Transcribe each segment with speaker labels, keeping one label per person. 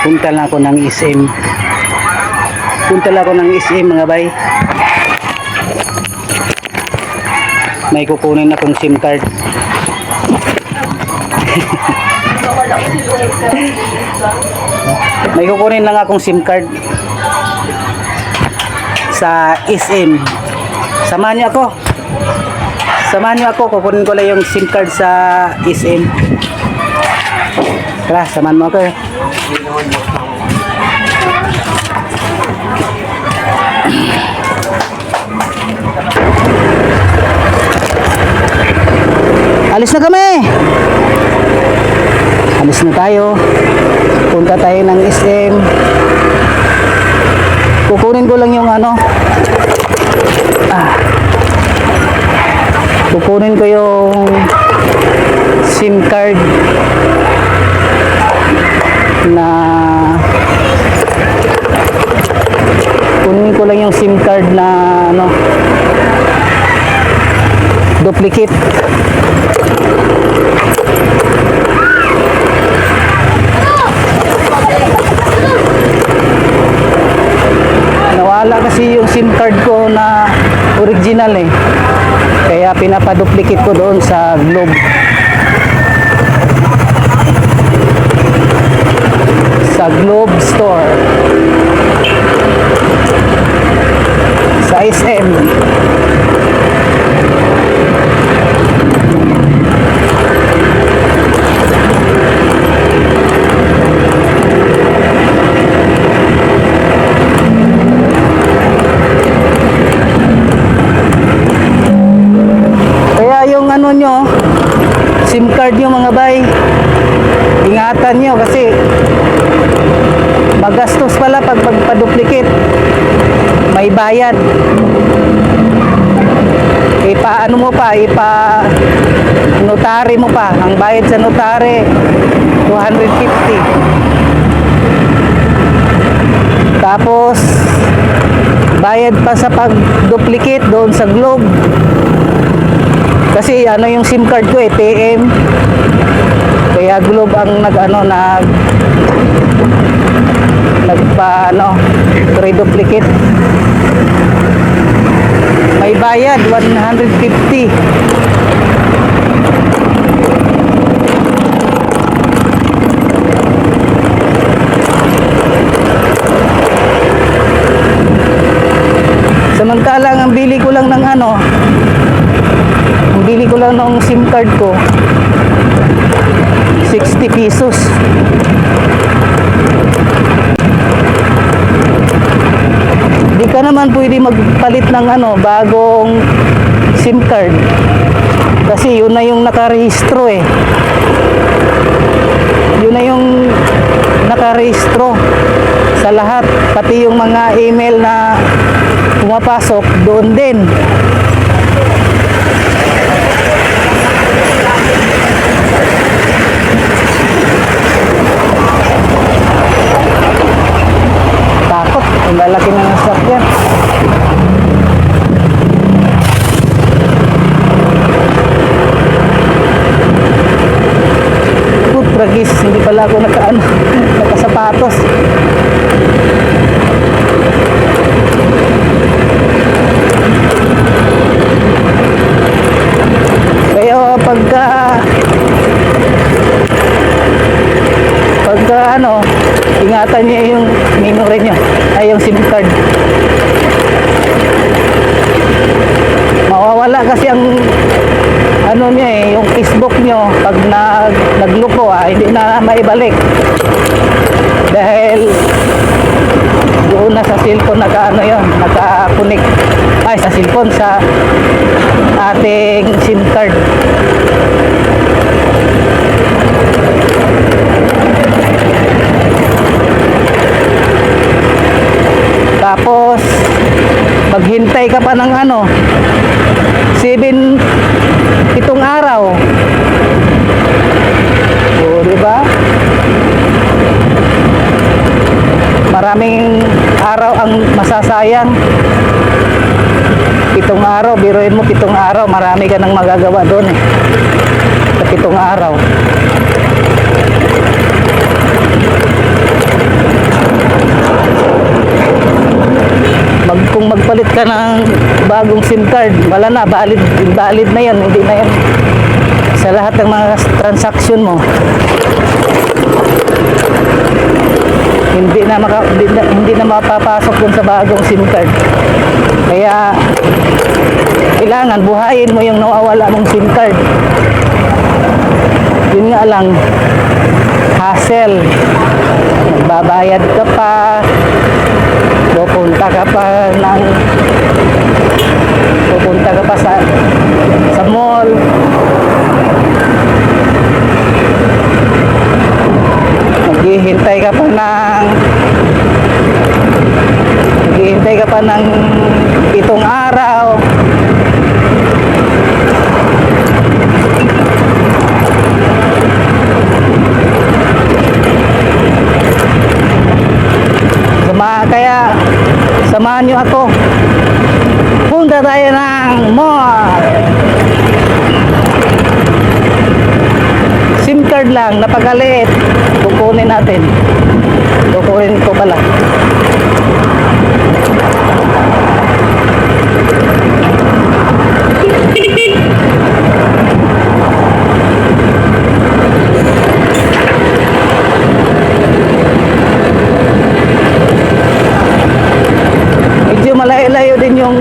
Speaker 1: Punta lang ako ng SM. Punta lang ako ng SM mga bay. May kukunin akong SIM card. May kukunin lang akong SIM card sa SM. Samahan niyo ako. Samahan niyo ako. Kukunin ko lang yung SIM card sa SM. Tara, samahan mo ako. Alis na kami. Alis na tayo. Punta tayo ng SM. Kukunin ko lang yung ano. Kukunin ko yung SIM card na kunin ko lang yung SIM card na ano, duplicate. Nawala kasi yung SIM card ko na original eh, kaya pinapaduplicate ko doon sa Globe. Sa Globe Store sa SM. Kaya yung ano nyo, SIM card nyo mga bay, ingatan nyo kasi magastos pala pag magpa-duplicate. May bayad. Ano mo pa, notary mo pa. Ang bayad sa notary 250. Tapos bayad pa sa pag-duplicate doon sa Globe. Kasi ano yung SIM card ko eh, TM. Kaya Globe ang reduplicate. May bayad 150. Samantalang ang bili ko lang ng SIM card ko 60 pesos. Di ka naman pwede magpalit ng bagong SIM card kasi yun na yung nakarehistro eh. Yun na yung nakarehistro sa lahat, pati yung mga email na pumapasok doon din. Takot, ang lalaki na ng sakyan. Tragis, hindi pala ako nakasapatos. Kaya pagka ingatan niyo yung memory niyo, ay yung SIM card. Mawawala kasi ang niya eh, yung Facebook nyo pag nagloko hindi na maibalik dahil doon na sa cellphone naka-connect sa cellphone sa ating SIM card. Tapos maghintay ka pa ng 7 araw. O, diba? Maraming araw ang masasayang. 7 araw, biruin mo 7 araw, marami ka nang magagawa doon eh. Sa 7 araw. magpapalit ka ng bagong SIM card, wala na, valid na yan, hindi na yan sa lahat ng mga transaction mo. Hindi na mapapasok dun sa bagong SIM card. Kaya kailangan buhayin mo yung nawawala mong SIM card. Yun nga lang, hassle. Magbabayad ka pa, pupunta ka pa sa mall. Maghihintay ka pa ng 7 araw. Kaya samahan nyo ako. Punta tayo ng mall. SIM card lang, napakaliit. Kukunin natin. Kukunin ko pala. Medyo malayo-layo din yung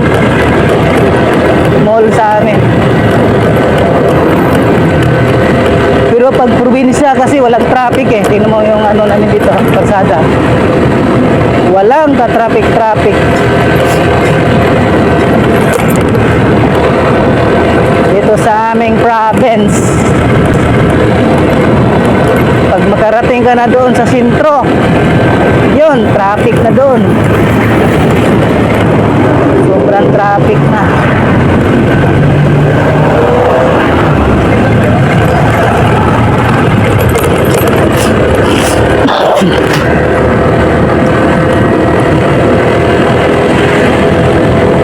Speaker 1: mall sa amin. Pero pag probinsya kasi walang traffic eh. Tingnan mo yung ano namin dito, kalsada. Walang ka-traffic. Dito sa aming province. Pag makarating ka na doon sa sentro, yun, traffic na doon. Sobrang traffic na.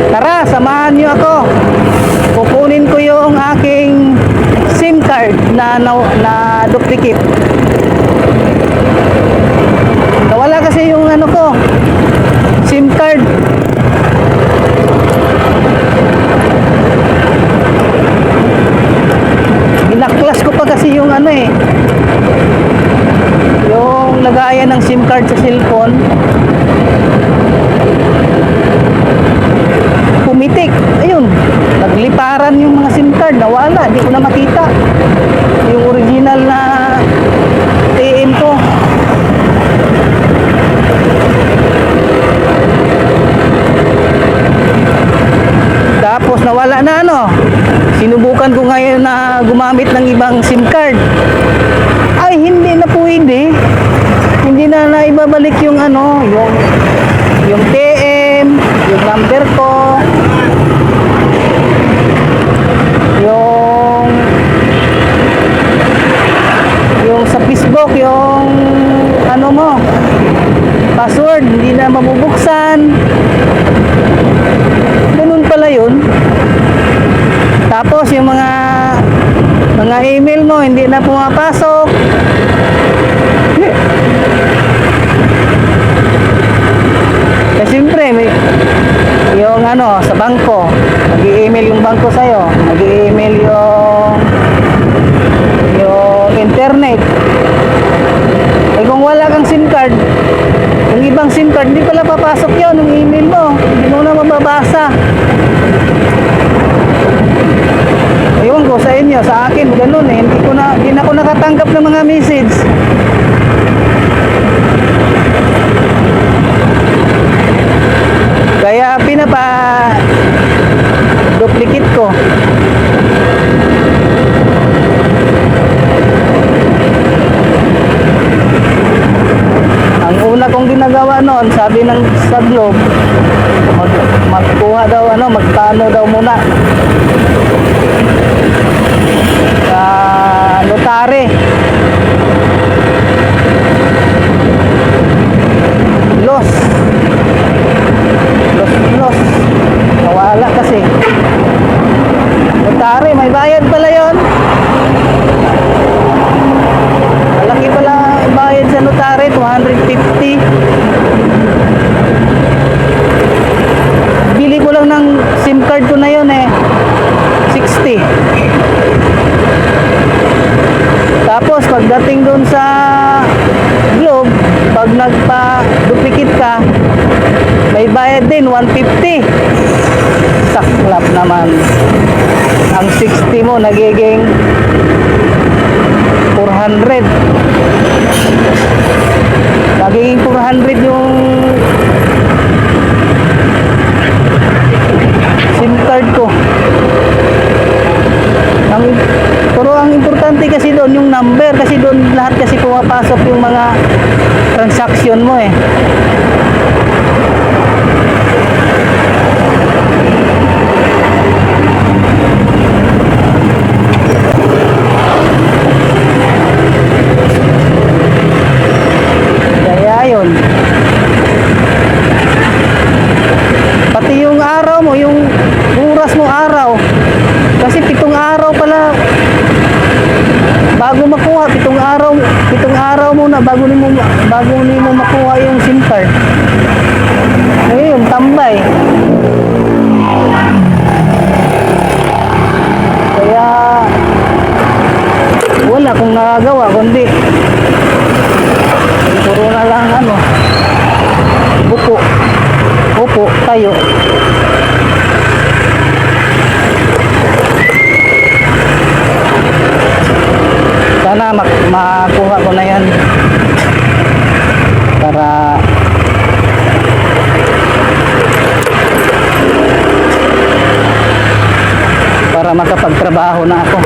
Speaker 1: Tara, samahan niyo ako. Kukunin ko yung aking SIM card na duplicate. Nawala kasi yung ano ko, SIM card. Binaklas ko pa kasi yung ano eh, yung lagayan ng SIM card sa cellphone. Pumitik, ayun, nagliparan yung mga SIM card, nawala, hindi ko na makita yung original na TM ko. Tapos nawala na ano. Sinubukan ko ngayon na gumamit ng ibang SIM card. Ay, hindi na pwede. Hindi na naibabalik yung ano, yung TM, yung number ko, yung sa Facebook, yung ano mo, password, hindi na mabubuksan. Ganun pala yun. Tapos yung mga email mo hindi na pumapasok. Kasi siyempre yung ano sa bangko, mag-i-email yung bangko sa'yo, mag-i-email yung internet. Eh kung wala kang SIM card, yung ibang SIM card, hindi pala papasok yun, yung email mo, hindi mo na mababasa. Ewan ko sa inyo, sa akin ganun eh, hindi na ako nakatanggap ng mga message. Kaya duplicate ko. Ang una kong ginagawa noon, sabi ng sa Globe, magkuha daw magtano daw muna sa notary. Los. Nawala kasi. Notary, may bayad pala yun. Malaki pala bayad sa notary, 250. Bili ko pagdating doon sa Globe, pag nagpa-duplicate ka, may bayad din 150. Saklap naman. Ang 60 mo nagiging 400. Nagiging 400 yung SIM card ko. Pero ang importante kasi doon yung number, kasi doon lahat kasi pumapasok yung mga transaction mo eh. Kaya yun. Pati yung araw mo, yung oras mo araw, kasi 7 araw pala bago makuha, 7 araw muna bago nimo makuha yung SIM card. Ayun, tambay. Kaya wala kung nagagawa kundi puro na lang upo tayo. Sana makuha ko na yan para makapagtrabaho na ako.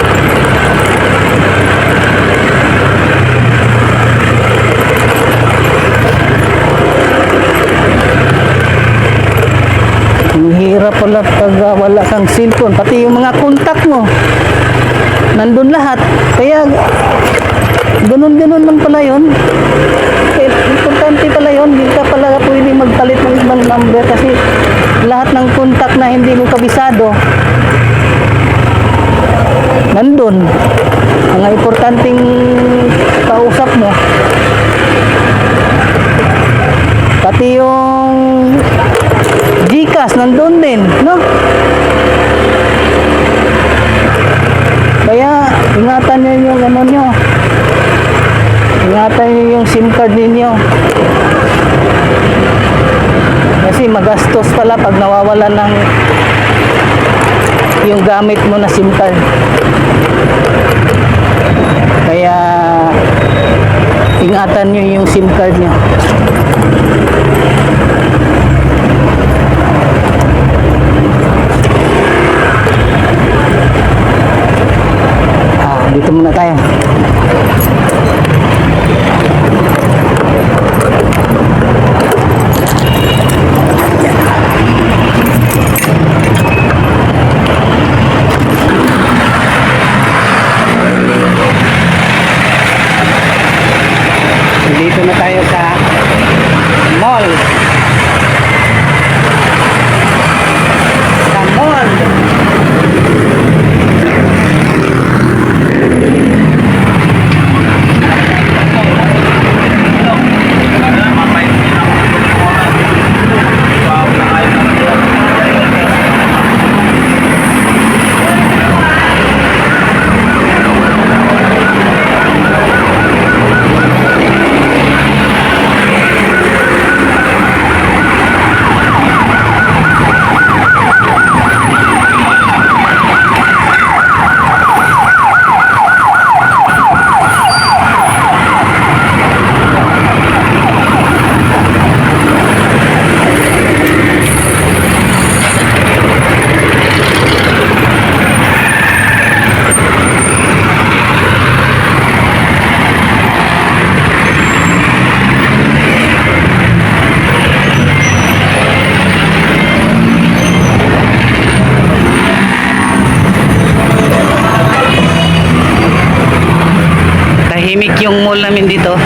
Speaker 1: Ang hirap pala pag wala kang cellphone, pati yung mga contact mo nandun lahat. Kaya ganun lang pala yun. Importante pala yun. Hindi ka pala pwede magpalit ng ibang number kasi lahat ng contact na hindi mo kabisado nandun. Ang importanteng kausap mo, pati yung GCash nandun din, no? Kaya ingatan nyo yung ingatan nyo yung SIM card ninyo, kasi magastos pala pag nawawalan ng yung gamit mo na SIM card. Kaya ingatan nyo yung SIM card nyo. Dito muna tayo. Dito na tayo sa mall. Sa mall. Tahimik yung mall namin dito.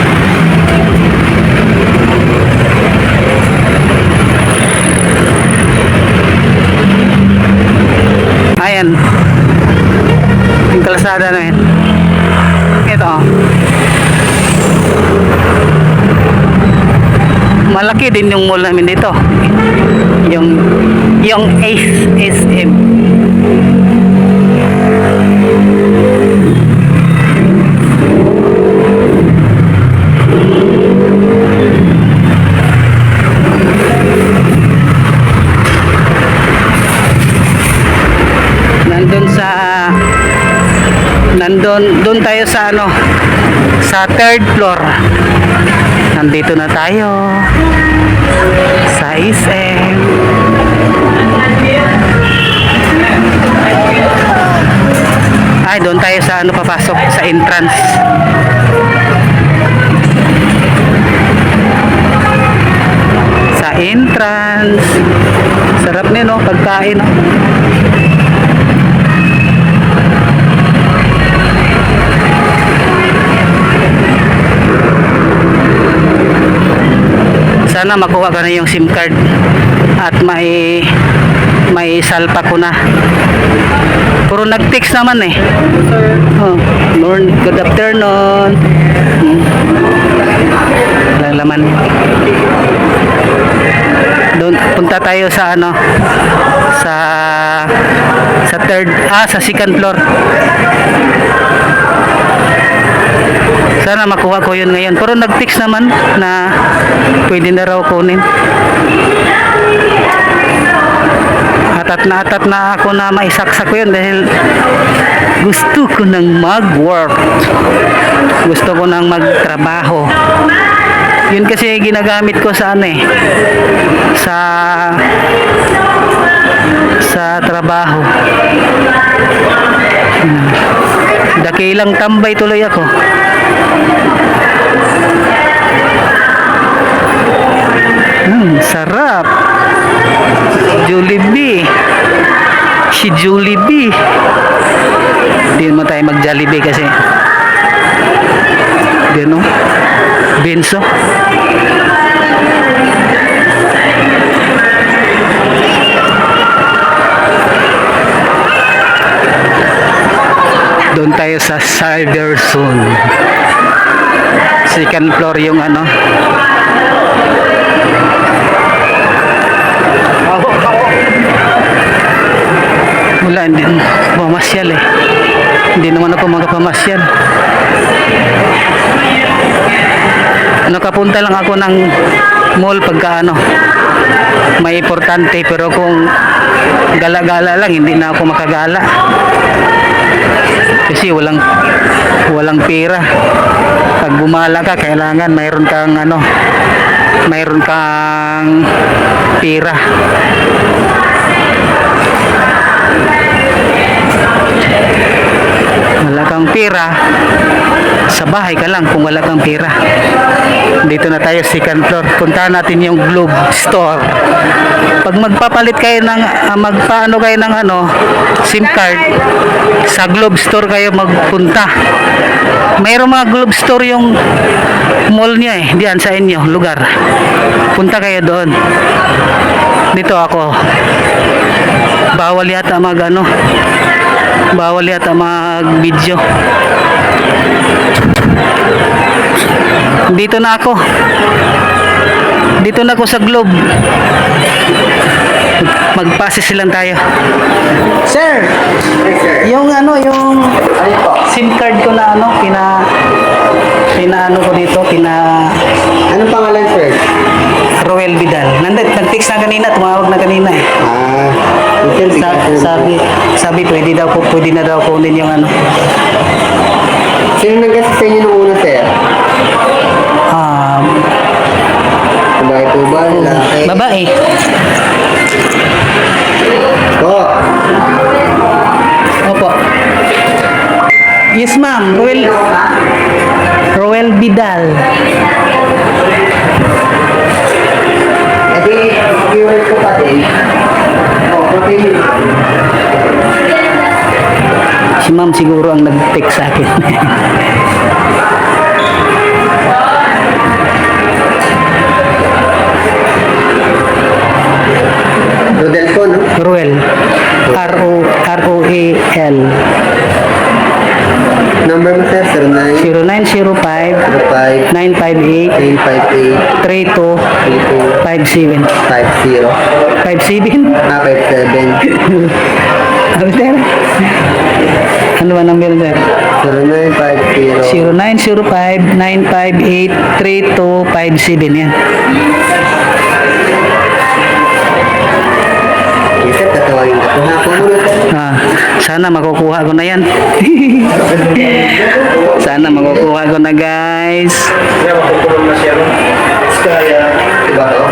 Speaker 1: Ayan. Yung kalsada namin. Ito. Malaki din yung mall namin dito. Yung Ace SM. doon tayo sa ano, sa third floor. Nandito na tayo sa SM. Ay, doon tayo sa ano, papasok sa entrance. Sa entrance. Sarap nito, no? Pagkain, no? Sana makuha ko na yung SIM card at may salpa ko na. Puro nag-text naman eh. Oh, Lord, good afternoon. Walang laman. Doon punta tayo sa ano, sa second floor. Sana makuha ko yun ngayon. Pero nag-text naman na pwede na raw kunin. Atat na ako na maisaksak ko yun dahil gusto ko nang mag-work. Gusto ko nang magtrabaho. Yun kasi ginagamit ko sa ano eh. Sa trabaho. Dakilang tambay tuloy ako. Sarap. Jollibee. Si Jollibee. Hindi mo tayo mag-Jollibee kasi gano Benso. Doon tayo sa Cybersoon. Second floor yung ano. Wala, hindi pamasyal eh. Hindi naman ako magpamasyal. Nakapunta lang ako ng mall pagka ano, may importante, pero kung gala-gala lang, hindi na ako makagala. Kasi walang pera. Pag bumala ka, kailangan mayroon kang ano, mayroon kang pera. Wala kang pera, sa bahay ka lang kung wala kang pera. Dito na tayo second floor. Puntahan natin yung Globe Store. Pag magpapalit kayo ng magpaano kayo ng ano, SIM card, sa Globe Store kayo magpunta. Mayroong mga Globe Store yung mall niya eh, diyan sa inyo lugar. Punta kayo doon. Dito ako. Bawal yata mag-video. Dito na ako sa Globe. Mag-passes lang tayo. Sir, yung SIM card ko na pinaano ko dito,
Speaker 2: Anong pangalan, sir?
Speaker 1: Roel Vidal. Nag-text na kanina, tumawag na kanina eh. Sabi pwede na daw kunin yung ano.
Speaker 2: Sino nag-guest sa inyo nung una, sir? Babae po ba? Lalaki?
Speaker 1: Babae. Opo. Yes, ma'am. Roel Vidal.
Speaker 2: Edi, viewer ko pa din. Okay.
Speaker 1: Si ma'am siguro ang nag-text sa akin.
Speaker 2: Rodelco, no?
Speaker 1: Roel. R-O-A-L.
Speaker 2: Number mo, sir?
Speaker 1: 0905
Speaker 2: 0905
Speaker 1: 958
Speaker 2: 958
Speaker 1: 3257.
Speaker 2: 50
Speaker 1: 57?
Speaker 2: 57
Speaker 1: Ano sir? Ano ba number sir?
Speaker 2: 0950
Speaker 1: 0905 958 3257 yan.
Speaker 2: Sir, tatawagin ka. Hapon muna, sir.
Speaker 1: Sana makukuha ko na yan. Sana makukuha ko na, guys.
Speaker 2: Kaya makukulong na siya. Kaya, diba to?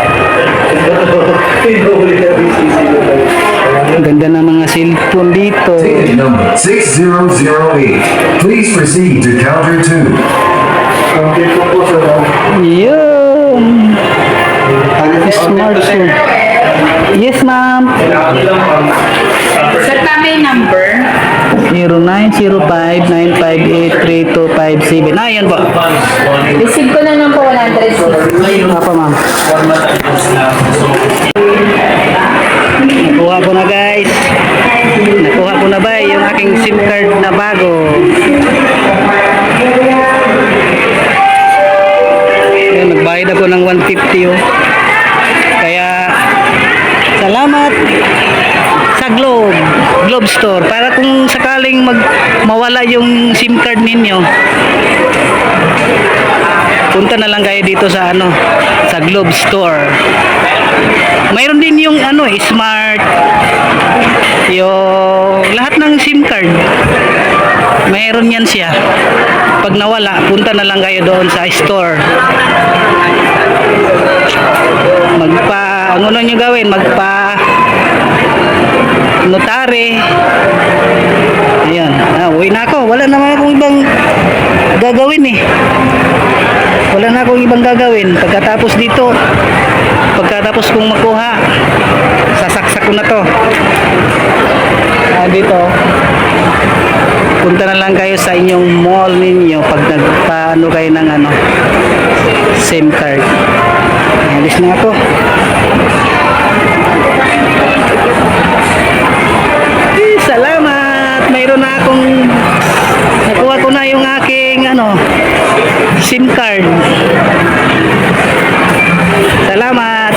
Speaker 1: Ang ganda ng mga cellphone dito.
Speaker 3: Ticket number 6008. Please proceed to counter 2.
Speaker 1: Yun. Smartphone. Yes, ma'am.
Speaker 4: Sa tamay number,
Speaker 1: 0905-958-3257. Ah, yan po.
Speaker 4: receive ko na lang po 100.
Speaker 1: Apa, ma'am? Nakuha ko na, guys. Nakuha ko na ba yung aking SIM card na bago? Ayan, nagbayad ako ng 150 oh. Kaya salamat sa Globe Store, para kung sakaling mawala yung SIM card ninyo, punta na lang kayo dito sa sa Globe Store. Mayroon din yung smart, yung lahat ng SIM card. Mayroon yan siya. Pag nawala, punta na lang kayo doon sa store. Ano nyo gawin? Notary. Ayan. Uwi na ako. Wala naman akong ibang gagawin eh. Wala na akong ibang gagawin. Pagkatapos kong makuha, sasaksak ko na to. Dito. Punta na lang kayo sa inyong mall ninyo pag nagpaano kayo ng SIM card. Alis na ako. Salamat! Mayroon na akong nakuha ko na yung aking SIM card. Salamat!